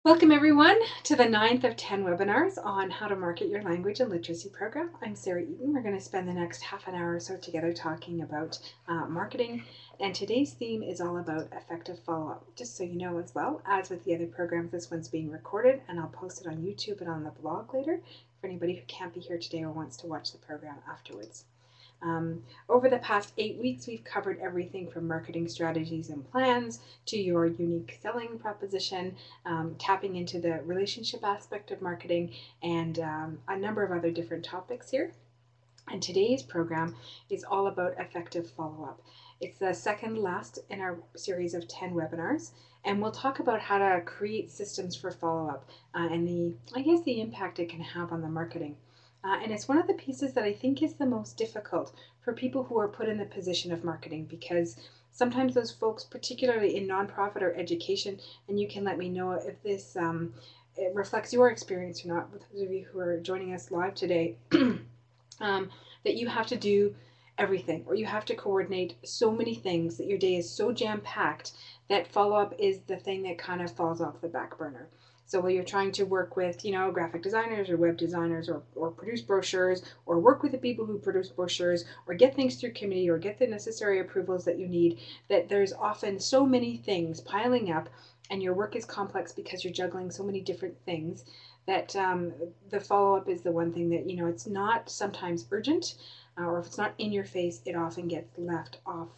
Welcome everyone to the 9th of 10 webinars on how to market your language and literacy program. I'm Sarah Eaton. We're going to spend the next half an hour or so together talking about marketing, and today's theme is all about effective follow-up. Just so you know, as well as with the other programs, this one's being recorded and I'll post it on YouTube and on the blog later for anybody who can't be here today or wants to watch the program afterwards. Over the past 8 weeks, we've covered everything from marketing strategies and plans to your unique selling proposition, tapping into the relationship aspect of marketing, and a number of other different topics here. And today's program is all about effective follow-up. It's the second last in our series of 10 webinars, and we'll talk about how to create systems for follow-up and the impact it can have on the marketing. And it's one of the pieces that I think is the most difficult for people who are put in the position of marketing, because sometimes those folks, particularly in nonprofit or education, and you can let me know if this it reflects your experience or not, with those of you who are joining us live today, that you have to do everything, or you have to coordinate so many things that your day is so jam-packed that follow-up is the thing that kind of falls off the back burner. So while you're trying to work with, graphic designers or web designers or produce brochures or work with the people who produce brochures or get things through committee or get the necessary approvals that you need, that there's often so many things piling up and your work is complex because you're juggling so many different things that the follow-up is the one thing that, it's not sometimes urgent, or if it's not in your face, it often gets left off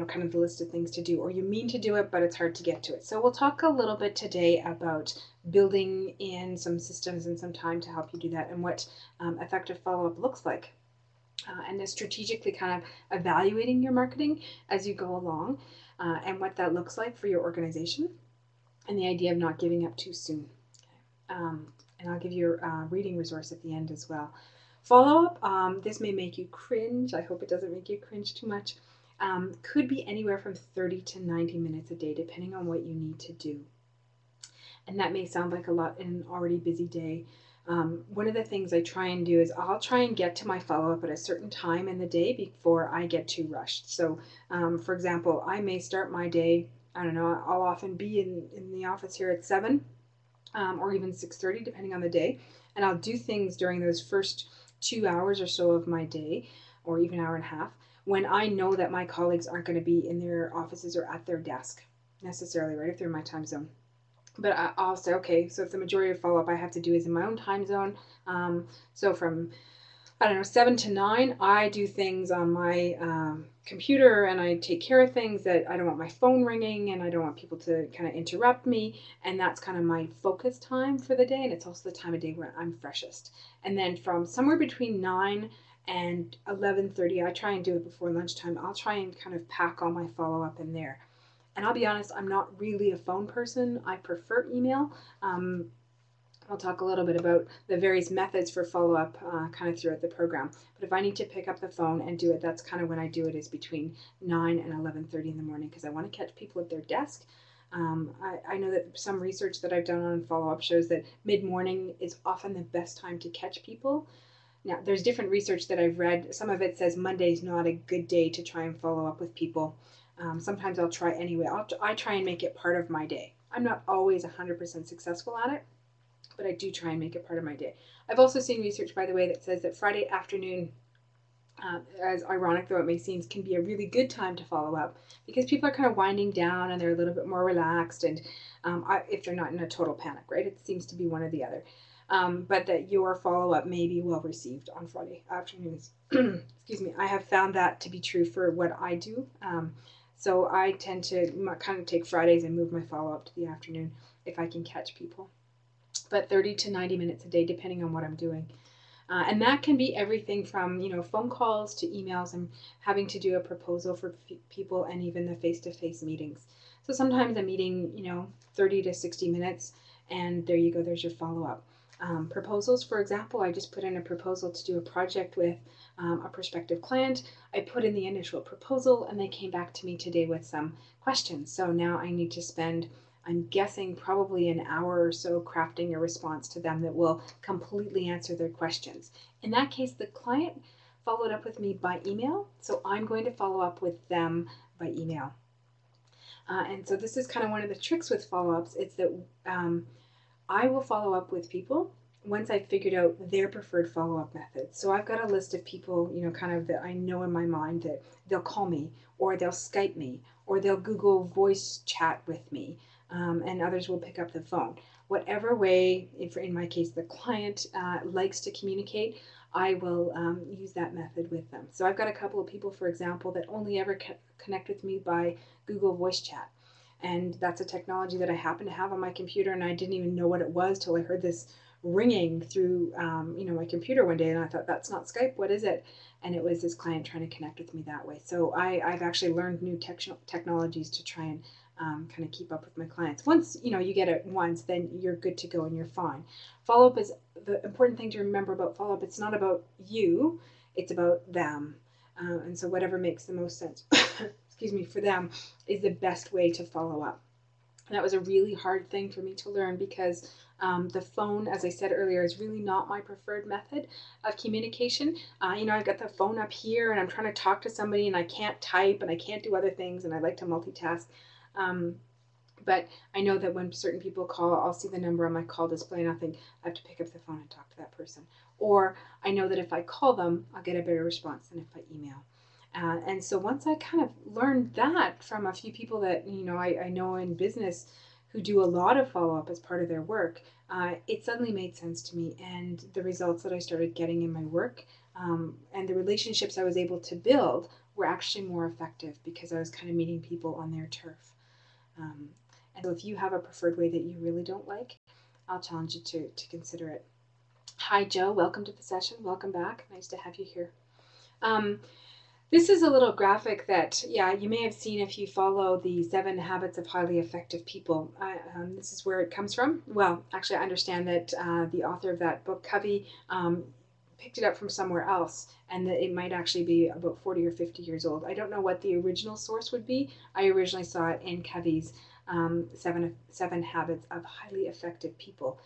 kind of the list of things to do, or you mean to do it, but it's hard to get to it. So we'll talk a little bit today about building in some systems and some time to help you do that, and what effective follow-up looks like, and then strategically kind of evaluating your marketing as you go along, and what that looks like for your organization, and the idea of not giving up too soon. And I'll give you a reading resource at the end as well. Follow-up, this may make you cringe. I hope it doesn't make you cringe too much. Could be anywhere from 30 to 90 minutes a day, depending on what you need to do. And that may sound like a lot in an already busy day. One of the things I try and do is I'll try and get to my follow-up at a certain time in the day before I get too rushed. So, for example, I may start my day, I don't know, I'll often be in the office here at 7 or even 6:30, depending on the day. And I'll do things during those first 2 hours or so of my day, or even hour and a half, when I know that my colleagues aren't going to be in their offices or at their desk necessarily, right, if they're in my time zone. But I'll say, okay, so if the majority of follow-up I have to do is in my own time zone, so from, 7 to 9, I do things on my computer, and I take care of things that I don't want my phone ringing, and I don't want people to kind of interrupt me, and that's kind of my focus time for the day, and it's also the time of day where I'm freshest. And then from somewhere between 9 and 11:30, I try and do it before lunchtime. I'll try and kind of pack all my follow-up in there. And I'll be honest, I'm not really a phone person. I prefer email. I'll talk a little bit about the various methods for follow-up kind of throughout the program. But if I need to pick up the phone and do it, that's kind of when I do it, is between 9 and 11:30 in the morning, because I want to catch people at their desk. I know that some research that I've done on follow-up shows that mid-morning is often the best time to catch people. Now, there's different research that I've read. Some of it says Monday's not a good day to try and follow up with people. Sometimes I'll try anyway. I try and make it part of my day. I'm not always 100% successful at it, but I do try and make it part of my day. I've also seen research, by the way, that says that Friday afternoon, as ironic though it may seem, can be a really good time to follow up, because people are kind of winding down and they're a little bit more relaxed, and if they're not in a total panic, right? It seems to be one or the other. But that your follow-up may be well received on Friday afternoons. Excuse me. I have found that to be true for what I do. So I tend to kind of take Fridays and move my follow-up to the afternoon if I can catch people. But 30 to 90 minutes a day, depending on what I'm doing. And that can be everything from, phone calls to emails and having to do a proposal for people, and even the face-to-face meetings. So sometimes a meeting, 30 to 60 minutes, and there you go, there's your follow-up. Proposals, for example, I just put in a proposal to do a project with a prospective client. I put in the initial proposal, and they came back to me today with some questions. So now I need to spend, I'm guessing, probably an hour or so crafting a response to them that will completely answer their questions. In that case, the client followed up with me by email, so I'm going to follow up with them by email. And so this is kind of one of the tricks with follow-ups. It's that I will follow up with people once I've figured out their preferred follow-up method. So I've got a list of people, kind of that I know in my mind that they'll call me, or they'll Skype me, or they'll Google voice chat with me, and others will pick up the phone. Whatever way, if in my case the client likes to communicate, I will use that method with them. So I've got a couple of people, for example, that only ever connect with me by Google voice chat. And that's a technology that I happen to have on my computer, and I didn't even know what it was till I heard this ringing through my computer one day, and I thought, that's not Skype, what is it? And it was this client trying to connect with me that way. So I've actually learned new technologies to try and kind of keep up with my clients. Once you get it once, then you're good to go and you're fine. Follow-up is the important thing to remember about follow-up. It's not about you, it's about them. And so whatever makes the most sense excuse me, for them is the best way to follow up. And that was a really hard thing for me to learn because the phone, as I said earlier, is really not my preferred method of communication. I've got the phone up here and I'm trying to talk to somebody and I can't type and I can't do other things, and I like to multitask. But I know that when certain people call, I'll see the number on my call display and I think I have to pick up the phone and talk to that person. Or I know that if I call them, I'll get a better response than if I email. And so once I kind of learned that from a few people that I know in business who do a lot of follow-up as part of their work, it suddenly made sense to me. And the results that I started getting in my work and the relationships I was able to build were actually more effective because I was kind of meeting people on their turf. And so if you have a preferred way that you really don't like, I'll challenge you to consider it. Hi, Joe. Welcome to the session. Welcome back. Nice to have you here. This is a little graphic that, you may have seen if you follow the 7 Habits of Highly Effective People. This is where it comes from. Well, actually, I understand that the author of that book, Covey, picked it up from somewhere else, and that it might actually be about 40 or 50 years old. I don't know what the original source would be. I originally saw it in Covey's 7 Habits of Highly Effective People.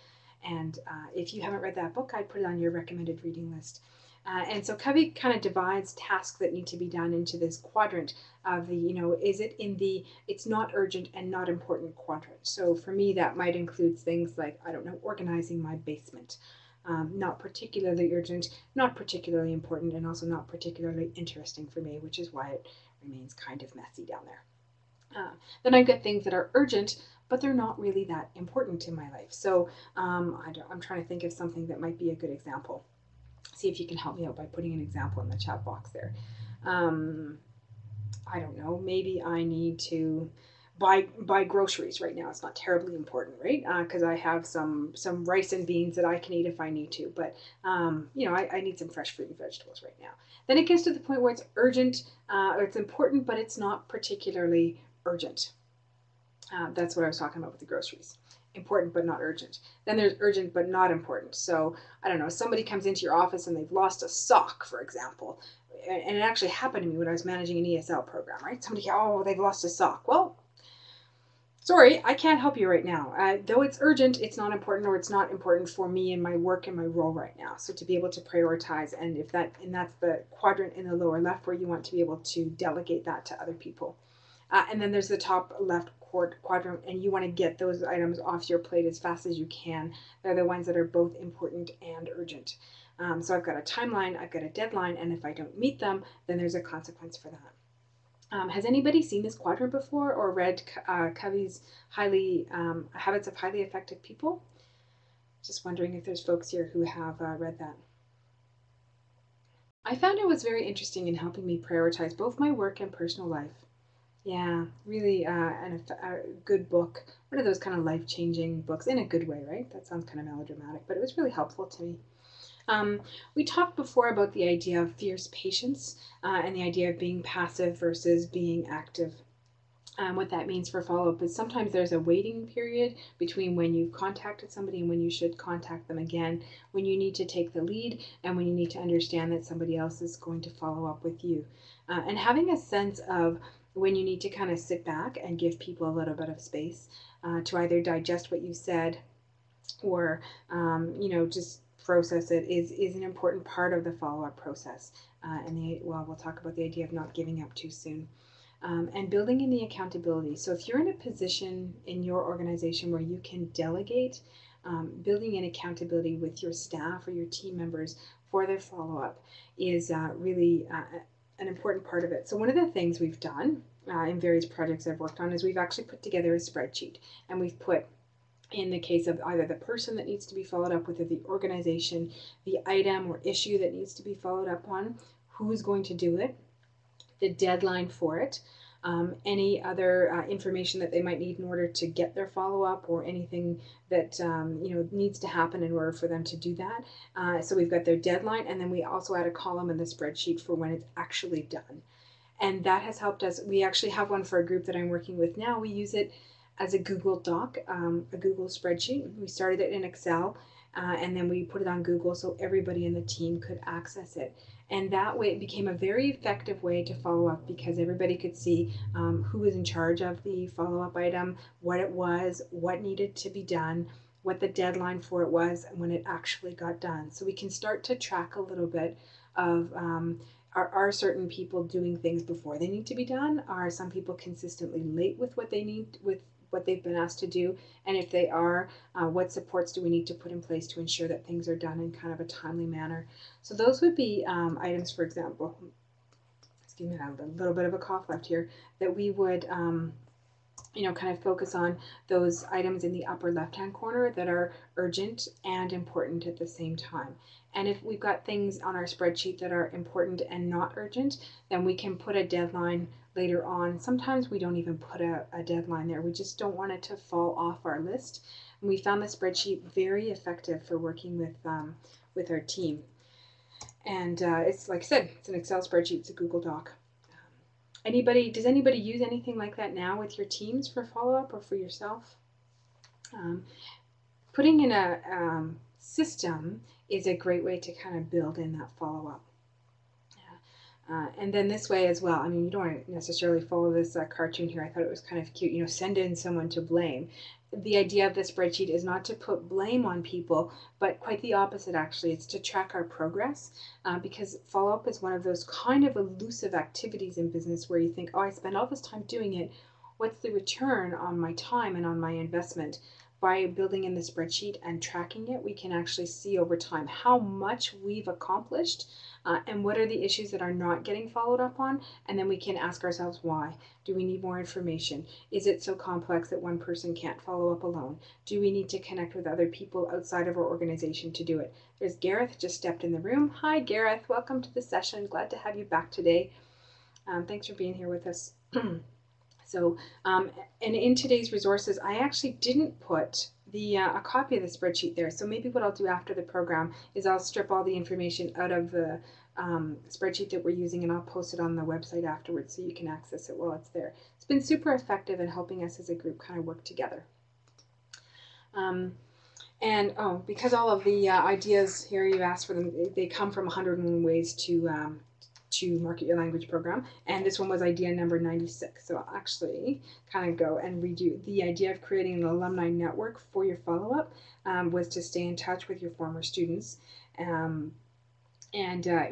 And if you haven't read that book, I'd put it on your recommended reading list. And so Covey kind of divides tasks that need to be done into this quadrant of the, is it in the it's not urgent and not important quadrant. So for me, that might include things like, I don't know, organizing my basement. Not particularly urgent, not particularly important, and also not particularly interesting for me, which is why it remains kind of messy down there. Then I've got things that are urgent, but they're not really that important in my life. So I'm trying to think of something that might be a good example. See if you can help me out by putting an example in the chat box there. I don't know, maybe I need to buy groceries right now. It's not terribly important, right? Because I have some rice and beans that I can eat if I need to. But, I need some fresh fruit and vegetables right now. Then it gets to the point where it's urgent, or it's important, but it's not particularly urgent. That's what I was talking about with the groceries. Important but not urgent. Then there's urgent but not important. So I don't know, somebody comes into your office and they've lost a sock, for example. And it actually happened to me when I was managing an ESL program, right? Somebody, they've lost a sock. Well, sorry, I can't help you right now. Though it's urgent, it's not important, or it's not important for me and my work and my role right now. So to be able to prioritize, and that's the quadrant in the lower left where you want to be able to delegate that to other people. And then there's the top left quadrant, and you want to get those items off your plate as fast as you can. They're the ones that are both important and urgent. So I've got a timeline, I've got a deadline, and if I don't meet them, then there's a consequence for that. Has anybody seen this quadrant before or read Covey's Habits of Highly Effective People? Just wondering if there's folks here who have read that. I found it was very interesting in helping me prioritize both my work and personal life. Yeah, really a good book. One of those kind of life-changing books in a good way, right? That sounds kind of melodramatic, but it was really helpful to me. We talked before about the idea of fierce patience and the idea of being passive versus being active. What that means for follow-up is sometimes there's a waiting period between when you've contacted somebody and when you should contact them again, when you need to take the lead and when you need to understand that somebody else is going to follow up with you. And having a sense of when you need to kind of sit back and give people a little bit of space to either digest what you said or, just process it is an important part of the follow-up process. We'll talk about the idea of not giving up too soon. and building in the accountability. So if you're in a position in your organization where you can delegate, building in accountability with your staff or your team members for their follow-up is really an important part of it. So one of the things we've done in various projects I've worked on is we've actually put together a spreadsheet, and we've put, in the case of either the person that needs to be followed up with or the organization, the item or issue that needs to be followed up on, who's going to do it, the deadline for it, any other information that they might need in order to get their follow-up, or anything that needs to happen in order for them to do that. So we've got their deadline, and then we also add a column in the spreadsheet for when it's actually done. And that has helped us. We actually have one for a group that I'm working with now. We use it as a Google Doc, a Google spreadsheet. We started it in Excel, and then we put it on Google so everybody in the team could access it. And that way it became a very effective way to follow up, because everybody could see who was in charge of the follow-up item, what it was, what needed to be done, what the deadline for it was, and when it actually got done. So we can start to track a little bit of are certain people doing things before they need to be done? Are some people consistently late with what they need, with what they've been asked to do? And if they are, what supports do we need to put in place to ensure that things are done in kind of a timely manner? So those would be items, for example, excuse me, I have a little bit of a cough left here, that we would kind of focus on those items in the upper left-hand corner that are urgent and important at the same time. And if we've got things on our spreadsheet that are important and not urgent, then we can put a deadline later on. Sometimes we don't even put a deadline there. We just don't want it to fall off our list. And we found the spreadsheet very effective for working with our team. And it's, like I said, it's an Excel spreadsheet. It's a Google Doc. Does anybody use anything like that now with your teams for follow-up or for yourself? Putting in a system is a great way to kind of build in that follow-up. And then this way as well, I mean, you don't want to necessarily follow this cartoon here. I thought it was kind of cute, send in someone to blame. The idea of the spreadsheet is not to put blame on people, but quite the opposite, actually. It's to track our progress, because follow-up is one of those kind of elusive activities in business where you think, oh, I spend all this time doing it. What's the return on my time and on my investment? By building in the spreadsheet and tracking it, we can actually see over time how much we've accomplished and what are the issues that are not getting followed up on, and then we can ask ourselves why. Do we need more information? Is it so complex that one person can't follow up alone? Do we need to connect with other people outside of our organization to do it? There's Gareth, just stepped in the room. Hi Gareth, welcome to the session. Glad to have you back today. Thanks for being here with us. So, and in today's resources, I actually didn't put a copy of the spreadsheet there. So maybe what I'll do after the program is I'll strip all the information out of the spreadsheet that we're using, and I'll post it on the website afterwards so you can access it while it's there. It's been super effective in helping us as a group kind of work together. Because all of the ideas here you asked for them, they come from 101 Ways to Market Your Language program, and this one was idea number 96. So I'll actually kind of go and read you. The idea of creating an alumni network for your follow-up was to stay in touch with your former students, and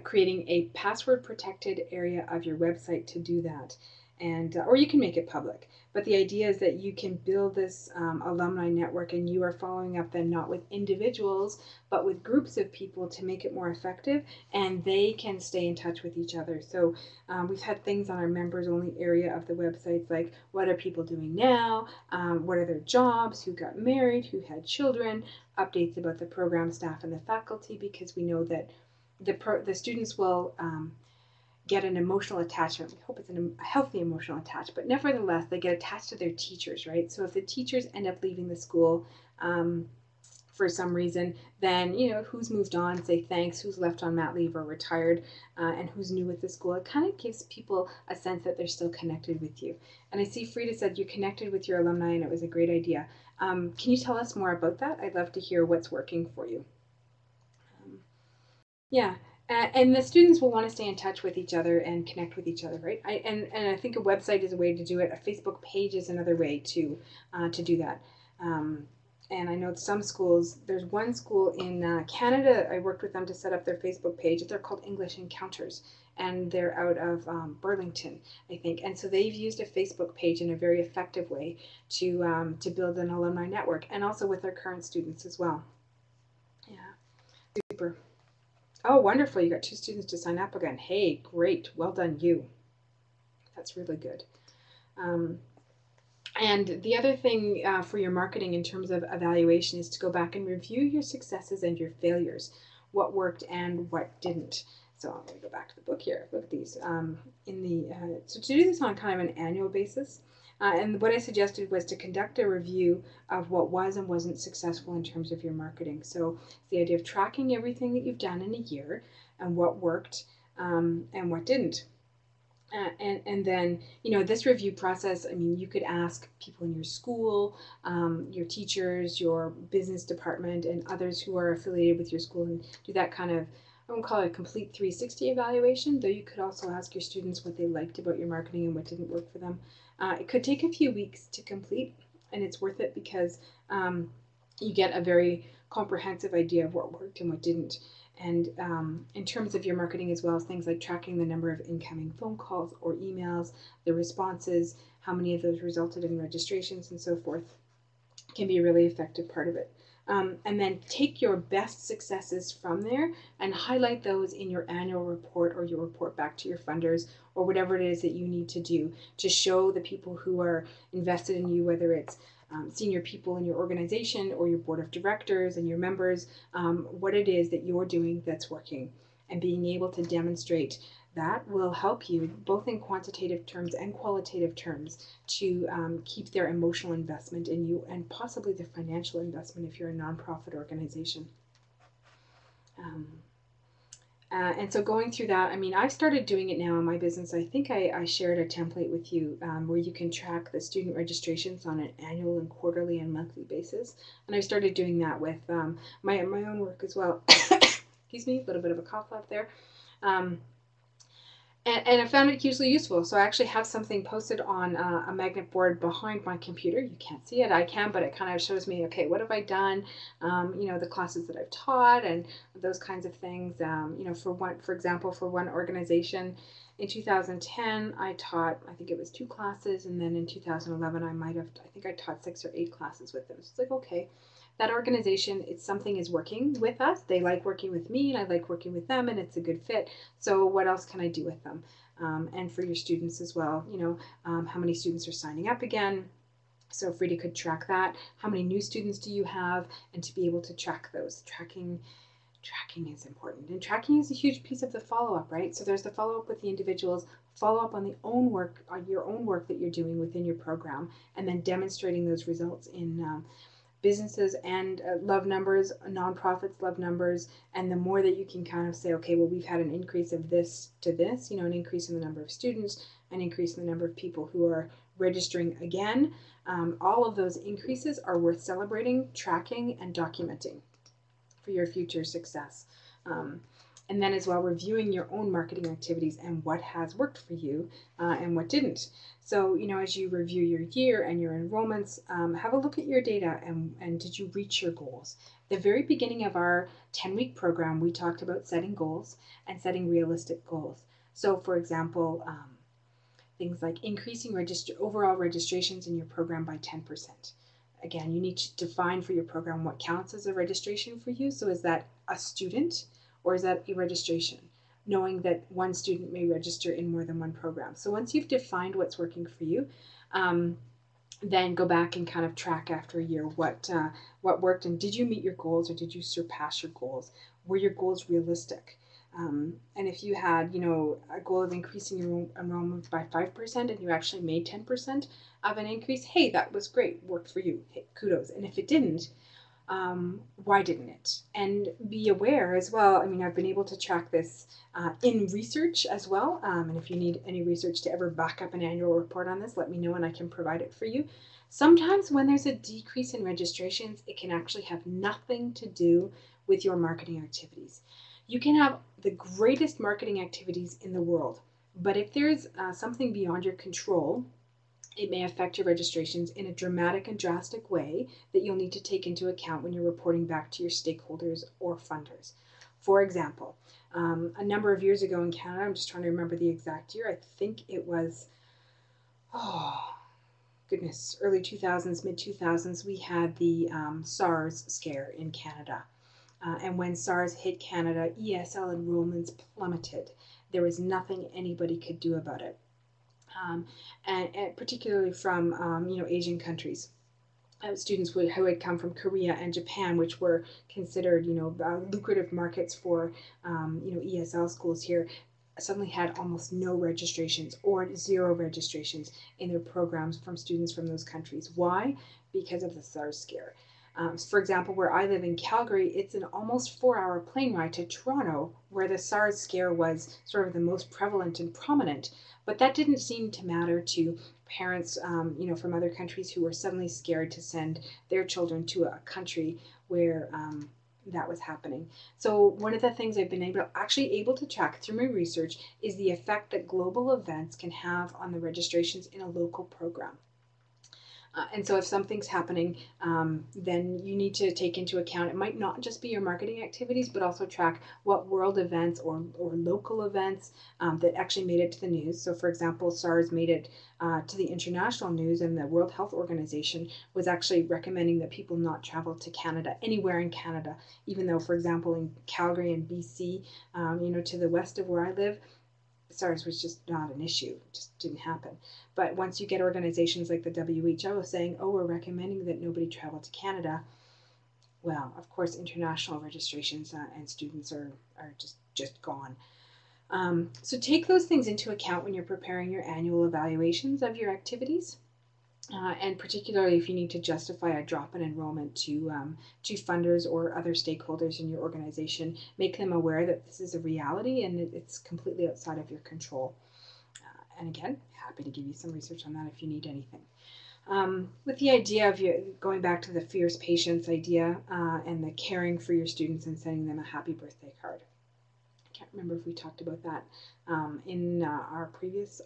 creating a password protected area of your website to do that. And or you can make it public, but the idea is that you can build this alumni network, and you are following up then not with individuals but with groups of people to make it more effective, and they can stay in touch with each other. So we've had things on our members only area of the websites like what are people doing now, what are their jobs, who got married, who had children, updates about the program staff and the faculty, because we know that the students will get an emotional attachment. We hope it's a healthy emotional attachment, but nevertheless, they get attached to their teachers, right? So if the teachers end up leaving the school for some reason, then, who's moved on, say thanks, who's left on mat leave or retired, and who's new with the school, it kind of gives people a sense that they're still connected with you. And I see Frida said you connected with your alumni and it was a great idea. Can you tell us more about that? I'd love to hear what's working for you. Yeah. And the students will want to stay in touch with each other and connect with each other, right? And I think a website is a way to do it. A Facebook page is another way to do that. And I know some schools, there's one school in Canada, I worked with them to set up their Facebook page. They're called English Encounters. and they're out of Burlington, I think. And so they've used a Facebook page in a very effective way to build an alumni network, and also with their current students as well. Yeah, super. Oh, wonderful. You got 2 students to sign up again. Hey, great. Well done, you. That's really good. And the other thing for your marketing in terms of evaluation is to go back and review your successes and your failures, what worked and what didn't. So I'm going to go back to the book here. Look at these. So to do this on kind of an annual basis, and what I suggested was to conduct a review of what was and wasn't successful in terms of your marketing. So it's the idea of tracking everything that you've done in a year and what worked and what didn't. And then, this review process, I mean, you could ask people in your school, your teachers, your business department, and others who are affiliated with your school, and do that kind of, I won't call it a complete 360 evaluation, though you could also ask your students what they liked about your marketing and what didn't work for them. It could take a few weeks to complete, and it's worth it because you get a very comprehensive idea of what worked and what didn't. And in terms of your marketing as well as things like tracking the number of incoming phone calls or emails, the responses, how many of those resulted in registrations and so forth, can be a really effective part of it. And then take your best successes from there and highlight those in your annual report or your report back to your funders or whatever it is that you need to do to show the people who are invested in you, whether it's senior people in your organization or your board of directors and your members, what it is that you're doing that's working. And being able to demonstrate that will help you both in quantitative terms and qualitative terms to keep their emotional investment in you and possibly their financial investment if you're a nonprofit organization. And so going through that, I mean, I've started doing it now in my business. I think I shared a template with you where you can track the student registrations on an annual and quarterly and monthly basis. And I started doing that with my own work as well. Excuse me, a little bit of a cough up there. And I found it hugely useful. So I actually have something posted on a magnet board behind my computer. You can't see it, I can, but it kind of shows me, okay, what have I done? The classes that I've taught and those kinds of things. For example, for one organization, in 2010, I taught, I think it was 2 classes, and then in 2011, I think I taught 6 or 8 classes with them. So it's like, okay, that organization, something is working with us. They like working with me, and I like working with them, and it's a good fit. So what else can I do with them? And for your students as well, how many students are signing up again? So Frida could track that. How many new students do you have? And to be able to track those. Tracking is important. And tracking is a huge piece of the follow-up, right? So there's the follow-up with the individuals, follow-up on your own work that you're doing within your program, and then demonstrating those results in businesses and love numbers, nonprofits love numbers, and the more that you can kind of say, okay, well, we've had an increase of this to this, an increase in the number of students, an increase in the number of people who are registering again, all of those increases are worth celebrating, tracking, and documenting for your future success. And then as well, reviewing your own marketing activities and what has worked for you and what didn't. So, as you review your year and your enrollments, have a look at your data and did you reach your goals? At the very beginning of our 10-week program, we talked about setting goals and setting realistic goals. So, for example, things like increasing overall registrations in your program by 10%. Again, you need to define for your program what counts as a registration for you. So is that a student or is that a registration? Knowing that one student may register in more than one program. So once you've defined what's working for you, then go back and kind of track after a year what worked, and did you meet your goals or did you surpass your goals? Were your goals realistic? And if you had, a goal of increasing your enrollment by 5% and you actually made 10% of an increase, hey, that was great, worked for you, hey, kudos. And if it didn't, why didn't it? And be aware as well. I mean, I've been able to track this in research as well. And if you need any research to ever back up an annual report on this, let me know and I can provide it for you. Sometimes when there's a decrease in registrations, it can actually have nothing to do with your marketing activities. You can have the greatest marketing activities in the world, but if there's something beyond your control, it may affect your registrations in a dramatic and drastic way that you'll need to take into account when you're reporting back to your stakeholders or funders. For example, a number of years ago in Canada, I'm just trying to remember the exact year, I think it was, oh goodness, early 2000s, mid 2000s, we had the SARS scare in Canada. And when SARS hit Canada, ESL enrollments plummeted. There was nothing anybody could do about it, and particularly from Asian countries. Students who had come from Korea and Japan, which were considered lucrative markets for ESL schools here, suddenly had almost no registrations or zero registrations in their programs from students from those countries. Why? Because of the SARS scare. For example, where I live in Calgary, it's an almost 4-hour plane ride to Toronto, where the SARS scare was sort of the most prevalent and prominent. But that didn't seem to matter to parents, from other countries who were suddenly scared to send their children to a country where that was happening. So one of the things I've been able to track through my research is the effect that global events can have on the registrations in a local program. And so if something's happening, then you need to take into account, it might not just be your marketing activities, but also track what world events or local events that actually made it to the news. So for example, SARS made it to the international news, and the World Health Organization was actually recommending that people not travel to Canada, anywhere in Canada, even though, for example, in Calgary and BC, to the west of where I live, SARS was just not an issue. It just didn't happen. But once you get organizations like the WHO saying, oh, we're recommending that nobody travel to Canada, well, of course, international registrations and students are just gone. So take those things into account when you're preparing your annual evaluations of your activities. And particularly if you need to justify a drop in enrollment to funders or other stakeholders in your organization, make them aware that this is a reality and it's completely outside of your control. And again, happy to give you some research on that if you need anything. With the idea of going back to the fierce patience idea and the caring for your students and sending them a happy birthday card. I can't remember if we talked about that in our previous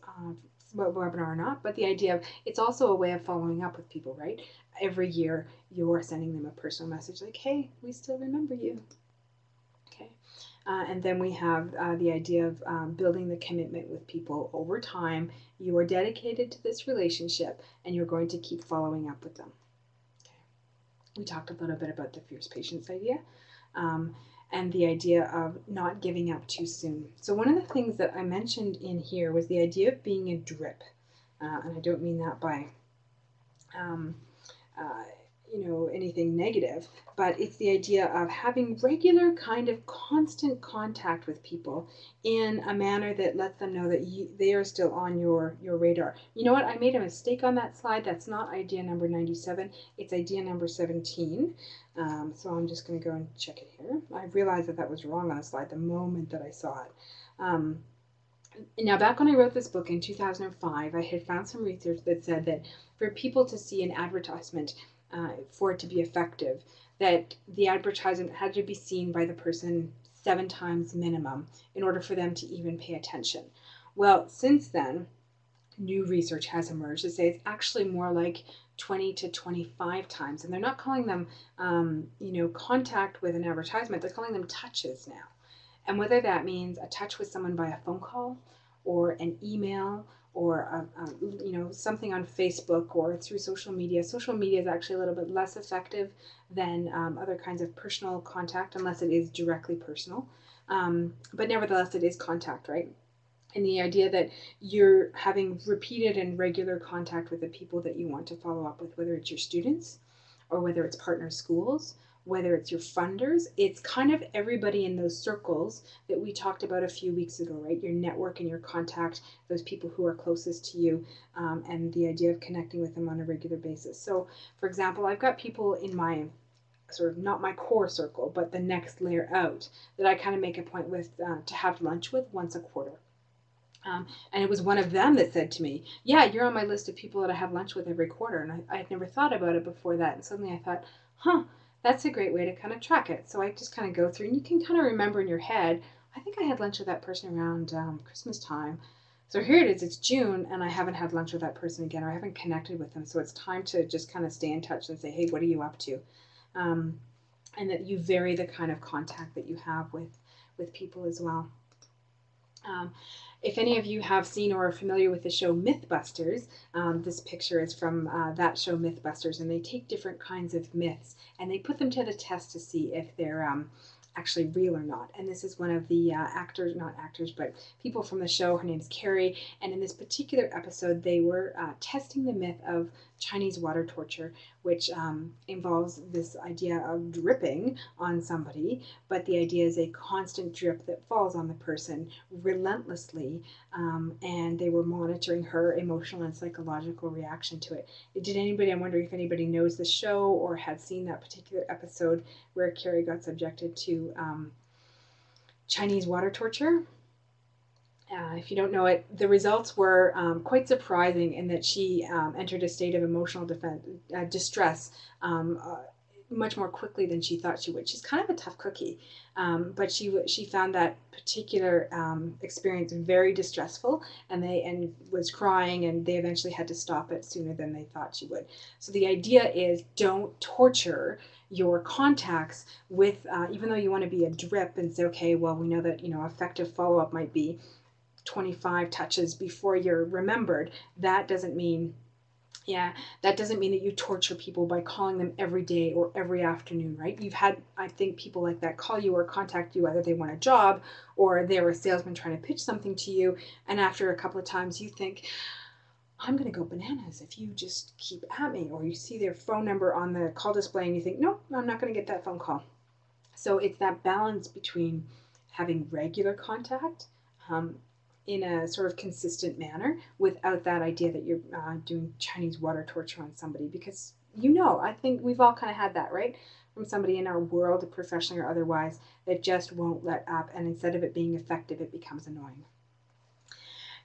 webinar or not, but the idea of it's also a way of following up with people, right? Every year you're sending them a personal message like, hey, we still remember you. Okay. And then we have the idea of building the commitment with people over time. You are dedicated to this relationship and you're going to keep following up with them. Okay. We talked a little bit about the fierce patience idea. And the idea of not giving up too soon. So one of the things that I mentioned in here was the idea of being a drip. And I don't mean that by, anything negative, but it's the idea of having regular kind of constant contact with people in a manner that lets them know that they are still on your radar. You know what? I made a mistake on that slide. That's not idea number 97. It's idea number 17. So I'm just going to go and check it here. I realized that was wrong on the slide the moment that I saw it. Now, back when I wrote this book in 2005, I had found some research that said that for people to see an advertisement, for it to be effective, that the advertisement had to be seen by the person 7 times minimum in order for them to even pay attention. Well, since then, new research has emerged to say it's actually more like 20 to 25 times. And they're not calling them, contact with an advertisement. They're calling them touches now. And whether that means a touch with someone by a phone call or an email or, something on Facebook or through social media. Social media is actually a little bit less effective than other kinds of personal contact, unless it is directly personal. But nevertheless, it is contact, right? And the idea that you're having repeated and regular contact with the people that you want to follow up with, whether it's your students or whether it's partner schools, whether it's your funders, it's kind of everybody in those circles that we talked about a few weeks ago, right? Your network and your contact, those people who are closest to you, and the idea of connecting with them on a regular basis. So, for example, I've got people in my sort of not my core circle, but the next layer out that I kind of make a point with to have lunch with once a quarter. And it was one of them that said to me, yeah, you're on my list of people that I have lunch with every quarter. And I had never thought about it before that. And suddenly I thought, that's a great way to kind of track it. So I just kind of go through and you can kind of remember in your head, I think I had lunch with that person around Christmas time. So here it is, it's June and I haven't had lunch with that person again, or I haven't connected with them. So it's time to just kind of stay in touch and say, hey, what are you up to? And that you vary the kind of contact that you have with with people as well. If any of you have seen or are familiar with the show Mythbusters, this picture is from that show Mythbusters, and they take different kinds of myths and they put them to the test to see if they're actually real or not. And this is one of the actors, not actors, but people from the show. Her name's Carrie, and in this particular episode they were testing the myth of Chinese water torture, which involves this idea of dripping on somebody, but the idea is a constant drip that falls on the person relentlessly, and they were monitoring her emotional and psychological reaction to it. I'm wondering if anybody knows the show or had seen that particular episode where Carrie got subjected to Chinese water torture. If you don't know it, the results were quite surprising in that she entered a state of emotional distress much more quickly than she thought she would. She's kind of a tough cookie, but she found that particular experience very distressful, and was crying, and they eventually had to stop it sooner than they thought she would. So the idea is, don't torture your contacts with, even though you want to be a drip and say, okay, well, we know that, effective follow-up might be 25 touches before you're remembered. That doesn't mean that you torture people by calling them every day or every afternoon, right? You've had, I think, people like that call you or contact you, either they want a job or they're a salesman trying to pitch something to you, and after a couple of times you think, I'm going to go bananas if you just keep at me, or you see their phone number on the call display and you think, no, I'm not going to get that phone call. So it's that balance between having regular contact in a sort of consistent manner without that idea that you're doing Chinese water torture on somebody, because I think we've all kind of had that, right? From somebody in our world, professionally or otherwise, that just won't let up, and instead of it being effective, it becomes annoying.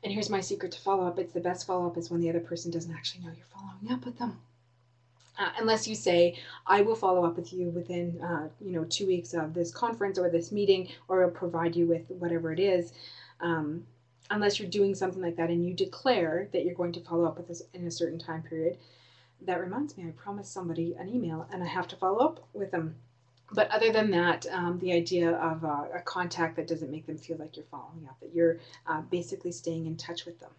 And here's my secret to follow-up. It's the best follow-up is when the other person doesn't actually know you're following up with them. Unless you say, I will follow up with you within 2 weeks of this conference or this meeting, or I'll provide you with whatever it is. Unless you're doing something like that and you declare that you're going to follow up with this in a certain time period. That reminds me, I promised somebody an email and I have to follow up with them. But other than that, the idea of a contact that doesn't make them feel like you're following up, that you're basically staying in touch with them.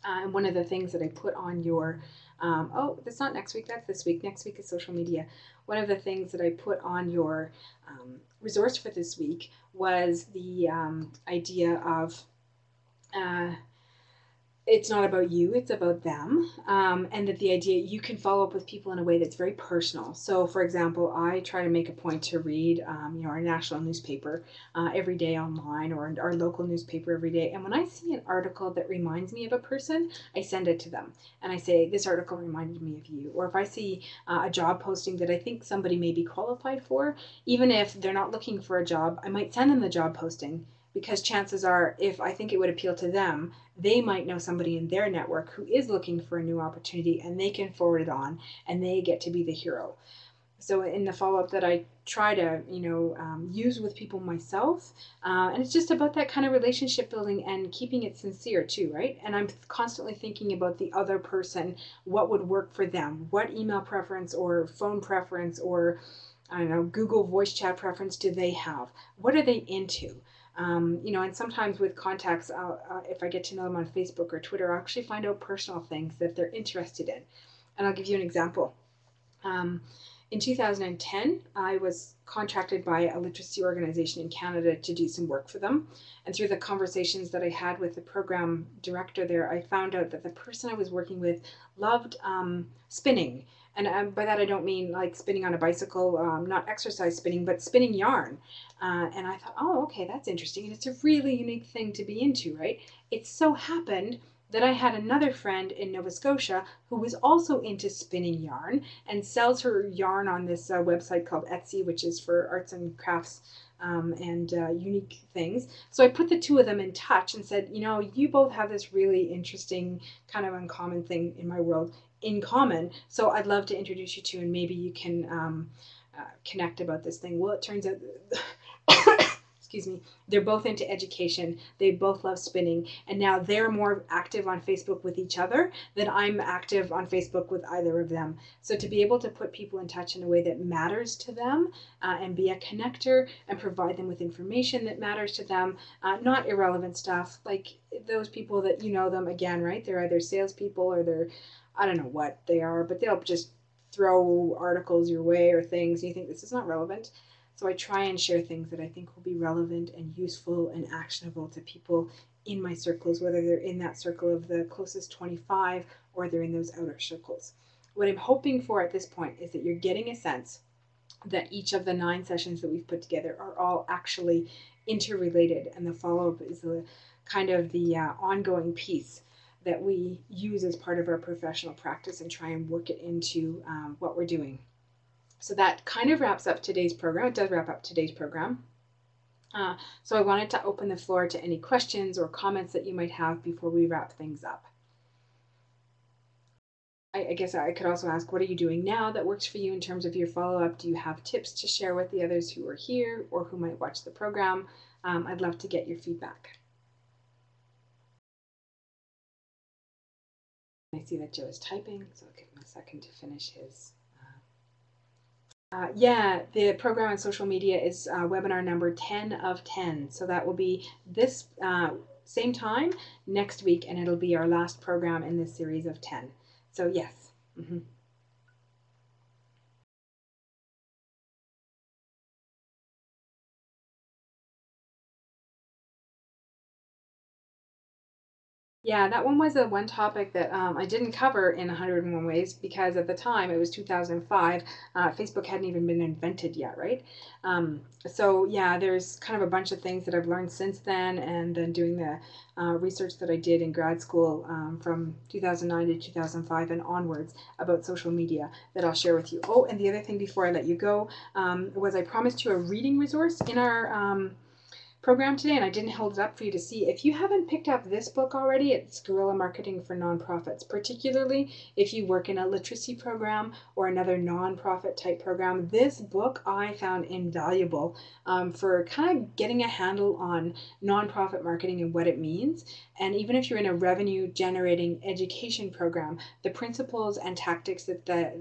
And one of the things that I put on your, that's not next week, that's this week. Next week is social media. One of the things that I put on your resource for this week was the idea of it's not about you, it's about them, and that the idea you can follow up with people in a way that's very personal. So, for example, I try to make a point to read, our national newspaper every day online, or our local newspaper every day. And when I see an article that reminds me of a person, I send it to them, and I say, this article reminded me of you. Or if I see a job posting that I think somebody may be qualified for, even if they're not looking for a job, I might send them the job posting. Because chances are, if I think it would appeal to them, they might know somebody in their network who is looking for a new opportunity, and they can forward it on, and they get to be the hero. So in the follow-up that I try to, use with people myself, and it's just about that kind of relationship building and keeping it sincere too, right? And I'm constantly thinking about the other person, what would work for them, what email preference or phone preference or, Google voice chat preference do they have? What are they into? And sometimes with contacts, if I get to know them on Facebook or Twitter, I'll actually find out personal things that they're interested in. And I'll give you an example. In 2010, I was contracted by a literacy organization in Canada to do some work for them. And through the conversations that I had with the program director there, I found out that the person I was working with loved spinning. And by that I don't mean like spinning on a bicycle, not exercise spinning, but spinning yarn. And I thought, oh, okay, that's interesting. And it's a really unique thing to be into, right? It so happened that I had another friend in Nova Scotia who was also into spinning yarn and sells her yarn on this website called Etsy, which is for arts and crafts and unique things. So I put the two of them in touch and said, you both have this really interesting kind of uncommon thing in my world in common. So I'd love to introduce you to, and maybe you can connect about this thing. Well, it turns out, excuse me, they're both into education. They both love spinning. And now they're more active on Facebook with each other than I'm active on Facebook with either of them. So to be able to put people in touch in a way that matters to them and be a connector and provide them with information that matters to them, not irrelevant stuff like those people that you know them again, right? They're either salespeople or they're, I don't know what they are, but they'll just throw articles your way or things. And you think this is not relevant. So I try and share things that I think will be relevant and useful and actionable to people in my circles, whether they're in that circle of the closest 25 or they're in those outer circles. What I'm hoping for at this point is that you're getting a sense that each of the 9 sessions that we've put together are all actually interrelated, and the follow-up is the kind of the ongoing piece that we use as part of our professional practice and try and work it into what we're doing. So that kind of wraps up today's program. It does wrap up today's program. So I wanted to open the floor to any questions or comments that you might have before we wrap things up. I guess I could also ask, what are you doing now that works for you in terms of your follow-up? Do you have tips to share with the others who are here or who might watch the program? I'd love to get your feedback. I see that Joe is typing, so I'll give him a second to finish his. Yeah, the program on social media is webinar number 10 of 10. So that will be this same time next week, and it'll be our last program in this series of 10. So yes. Mm-hmm. Yeah, that one was the one topic that I didn't cover in 101 Ways because at the time, it was 2005, Facebook hadn't even been invented yet, right? So yeah, there's kind of a bunch of things that I've learned since then, and then doing the research that I did in grad school from 2009 to 2005 and onwards about social media that I'll share with you. Oh, and the other thing before I let you go was I promised you a reading resource in our program today, and I didn't hold it up for you to see. If you haven't picked up this book already, it's Guerrilla Marketing for Nonprofits, particularly if you work in a literacy program or another nonprofit type program. This book I found invaluable for kind of getting a handle on nonprofit marketing and what it means. And even if you're in a revenue generating education program, the principles and tactics that the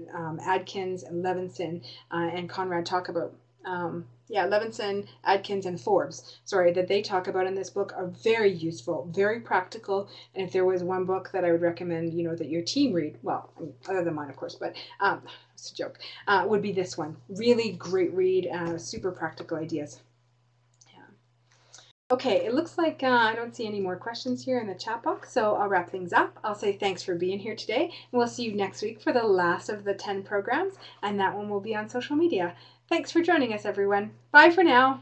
Adkins and Levinson and Conrad talk about, Levinson, Adkins, and Forbes, that they talk about in this book are very useful, very practical. And if there was one book that I would recommend, that your team read, well, I mean, other than mine, of course, but it's a joke, would be this one. Really great read, super practical ideas. Yeah. Okay, it looks like I don't see any more questions here in the chat box, so I'll wrap things up. I'll say thanks for being here today, and we'll see you next week for the last of the 10 programs, and that one will be on social media. Thanks for joining us, everyone. Bye for now.